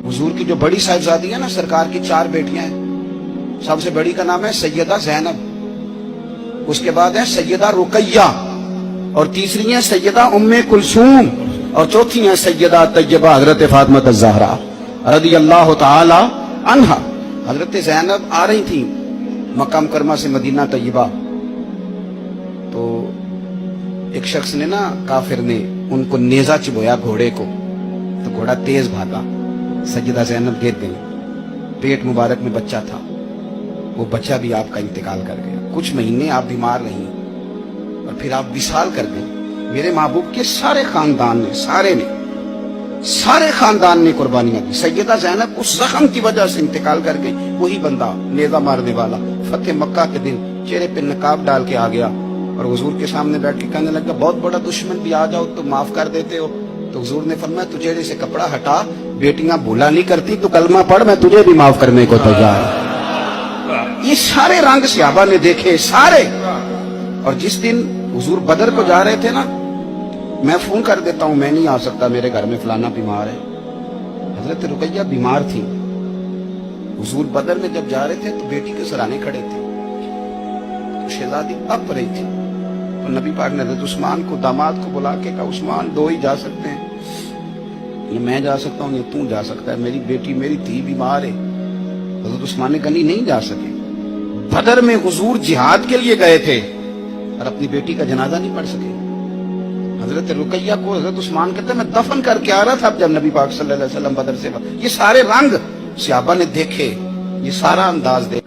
हुजूर की जो बड़ी साहिबजादी है ना, सरकार की 4 बेटियां हैं। सबसे बड़ी का नाम है सैयदा ज़ैनब, उसके बाद है सैयदा रुकैया, और तीसरी है सैयदा उम्मे कुलसूम, और चौथी है सैयदा तैयबा हजरत फातिमा ज़हरा रज़ी अल्लाह ताला अन्हा। हजरत ज़ैनब आ रही थी मक्का मुकरमा से मदीना तैयबा, तो एक शख्स ने ना, काफिर ने उनको नेजा चिबोया घोड़े को, तो घोड़ा तेज भागा, सैयदा ज़ैनब गिर गई। पेट मुबारक में बच्चा था, वो बच्चा भी आपका इंतकाल कर गया। कुछ महीने आप बीमार रही और फिर आप विशाल कर गई। मेरे महबूब के सारे खानदान ने, सारे खानदान ने कुर्बानियां दी। सैयदा ज़ैनब उस जख्म की वजह से इंतकाल कर गई। वही बंदा नेजा मारने वाला फतेह मक्का के दिन चेहरे पे नकाब डाल के आ गया और हुजूर के सामने बैठ के कहने लगा, बहुत बड़ा दुश्मन भी आ जाओ तो माफ कर देते हो। तो हुजूर ने फरमाया, तू चेहरे से कपड़ा हटा, बेटियां भूला नहीं करती, तू कलमा पढ़, मैं तुझे भी माफ करने को तैयार हूं। ये सारे रंग सहाबा ने देखे, सारे। और जिस दिन हुजूर बदर को जा रहे थे ना, मैं फोन कर देता हूं, मैं नहीं आ सकता, मेरे घर में फलाना बीमार है। हजरत रुकैया बीमार थी। हुजूर बदर में जब जा रहे थे तो बेटी के सराहने खड़े थे, तो शहजादी अब रही थी। तो नबी पाक ने हजरत उस्मान को, दामाद को बुला के कहा, उस्मान 2 ही जा सकते हैं, ये मैं जा सकता हूँ, ये तू जा सकता है, मेरी बेटी, मेरी धी बीमार है। हजरत उस्मान ने कहा नहीं जा सके। बदर में हुजूर जिहाद के लिए गए थे और अपनी बेटी का जनाजा नहीं पढ़ सके। हजरत रुकैया को हजरत उस्मान कहते मैं दफन करके आ रहा था जब नबी पाक सल्लल्लाहु अलैहि वसल्लम बदर से। ये सारे रंग सहाबा ने देखे, ये सारा अंदाज देखे।